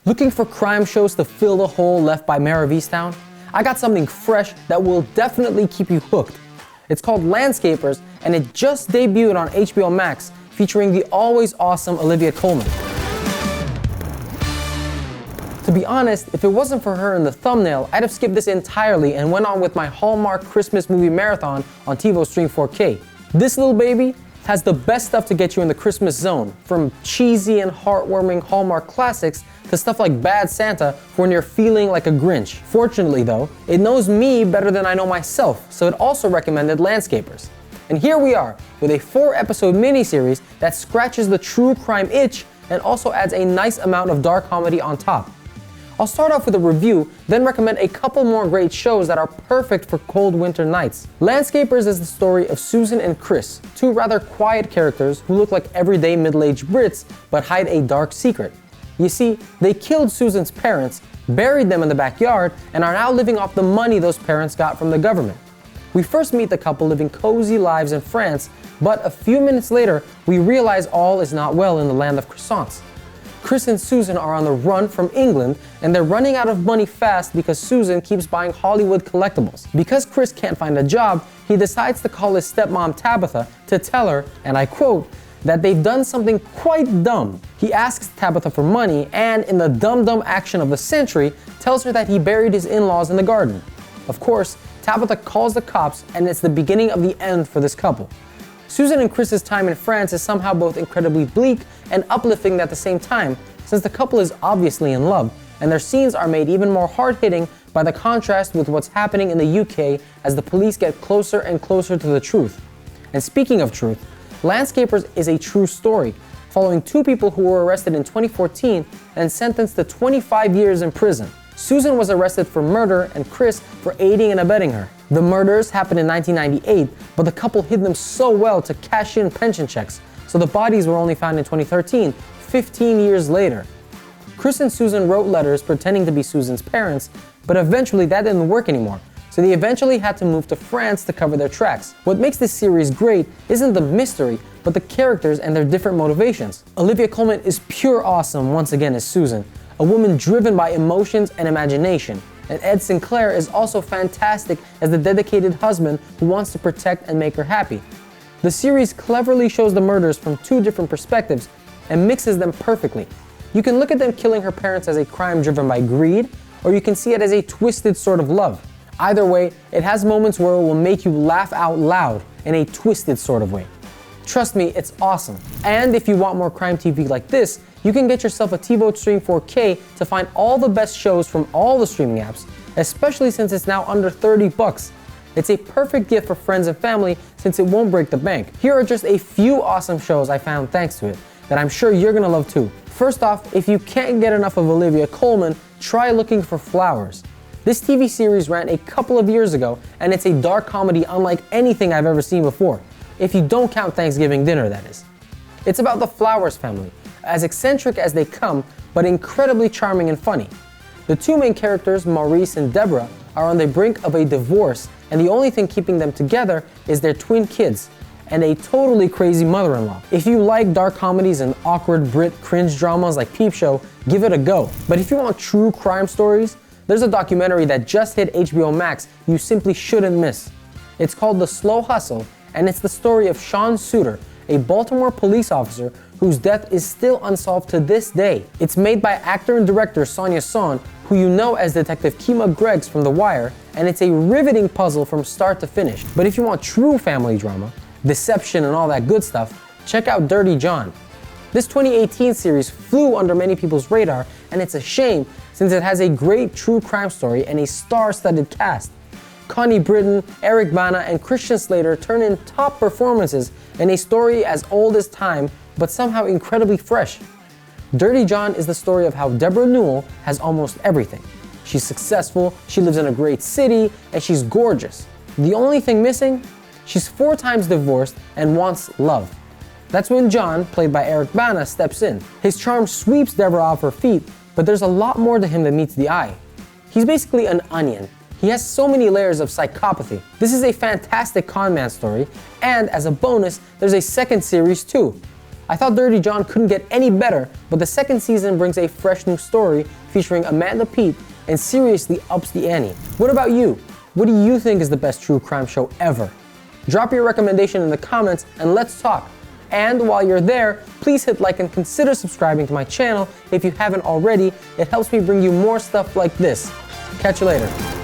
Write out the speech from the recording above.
Looking for crime shows to fill the hole left by Mare of Easttown? I got something fresh that will definitely keep you hooked. It's called Landscapers, and it just debuted on HBO Max, featuring the always awesome Olivia Colman. To be honest, if it wasn't for her in the thumbnail, I'd have skipped this entirely and went on with my Hallmark Christmas movie marathon on TiVo Stream 4K. This little baby has the best stuff to get you in the Christmas zone, from cheesy and heartwarming Hallmark classics to stuff like Bad Santa for when you're feeling like a Grinch. Fortunately though, it knows me better than I know myself, so it also recommended Landscapers. And here we are, with a 4-episode miniseries that scratches the true crime itch and also adds a nice amount of dark comedy on top. I'll start off with a review, then recommend a couple more great shows that are perfect for cold winter nights. Landscapers is the story of Susan and Chris, two rather quiet characters who look like everyday middle-aged Brits but hide a dark secret. You see, they killed Susan's parents, buried them in the backyard, and are now living off the money those parents got from the government. We first meet the couple living cozy lives in France, but a few minutes later, we realize all is not well in the land of croissants. Chris and Susan are on the run from England, and they're running out of money fast because Susan keeps buying Hollywood collectibles. Because Chris can't find a job, he decides to call his stepmom Tabitha to tell her, and I quote, that they've done something quite dumb. He asks Tabitha for money and, in the dumb action of the century, tells her that he buried his in-laws in the garden. Of course, Tabitha calls the cops, and it's the beginning of the end for this couple. Susan and Chris's time in France is somehow both incredibly bleak and uplifting at the same time, since the couple is obviously in love, and their scenes are made even more hard-hitting by the contrast with what's happening in the UK as the police get closer and closer to the truth. And speaking of truth, Landscapers is a true story, following two people who were arrested in 2014 and sentenced to 25 years in prison. Susan was arrested for murder and Chris for aiding and abetting her. The murders happened in 1998, but the couple hid them so well to cash in pension checks, so the bodies were only found in 2013, 15 years later. Chris and Susan wrote letters pretending to be Susan's parents, but eventually that didn't work anymore, so they eventually had to move to France to cover their tracks. What makes this series great isn't the mystery, but the characters and their different motivations. Olivia Colman is pure awesome once again as Susan, a woman driven by emotions and imagination. And Ed Sinclair is also fantastic as the dedicated husband who wants to protect and make her happy. The series cleverly shows the murders from two different perspectives and mixes them perfectly. You can look at them killing her parents as a crime driven by greed, or you can see it as a twisted sort of love. Either way, it has moments where it will make you laugh out loud in a twisted sort of way. Trust me, it's awesome. And if you want more crime TV like this, you can get yourself a TiVo Stream 4K to find all the best shows from all the streaming apps, especially since it's now under $30. It's a perfect gift for friends and family since it won't break the bank. Here are just a few awesome shows I found thanks to it that I'm sure you're gonna love too. First off, if you can't get enough of Olivia Colman, try looking for Flowers. This TV series ran a couple of years ago, and it's a dark comedy unlike anything I've ever seen before. If you don't count Thanksgiving dinner, that is. It's about the Flowers family, as eccentric as they come, but incredibly charming and funny. The two main characters, Maurice and Deborah, are on the brink of a divorce, and the only thing keeping them together is their twin kids, and a totally crazy mother-in-law. If you like dark comedies and awkward Brit cringe dramas like Peep Show, give it a go. But if you want true crime stories, there's a documentary that just hit HBO Max you simply shouldn't miss. It's called The Slow Hustle, and it's the story of Sean Suiter, a Baltimore police officer whose death is still unsolved to this day. It's made by actor and director Sonia Son, who you know as Detective Kima Greggs from The Wire, and it's a riveting puzzle from start to finish. But if you want true family drama, deception and all that good stuff, check out Dirty John. This 2018 series flew under many people's radar, and it's a shame since it has a great true crime story and a star-studded cast. Connie Britton, Eric Bana, and Christian Slater turn in top performances in a story as old as time, but somehow incredibly fresh. Dirty John is the story of how Deborah Newell has almost everything. She's successful, she lives in a great city, and she's gorgeous. The only thing missing? She's 4 times divorced and wants love. That's when John, played by Eric Bana, steps in. His charm sweeps Deborah off her feet, but there's a lot more to him than meets the eye. He's basically an onion. He has so many layers of psychopathy. This is a fantastic con man story, and as a bonus, there's a second series too. I thought Dirty John couldn't get any better, but the second season brings a fresh new story featuring Amanda Peet and seriously ups the ante. What about you? What do you think is the best true crime show ever? Drop your recommendation in the comments and let's talk. And while you're there, please hit like and consider subscribing to my channel if you haven't already. It helps me bring you more stuff like this. Catch you later.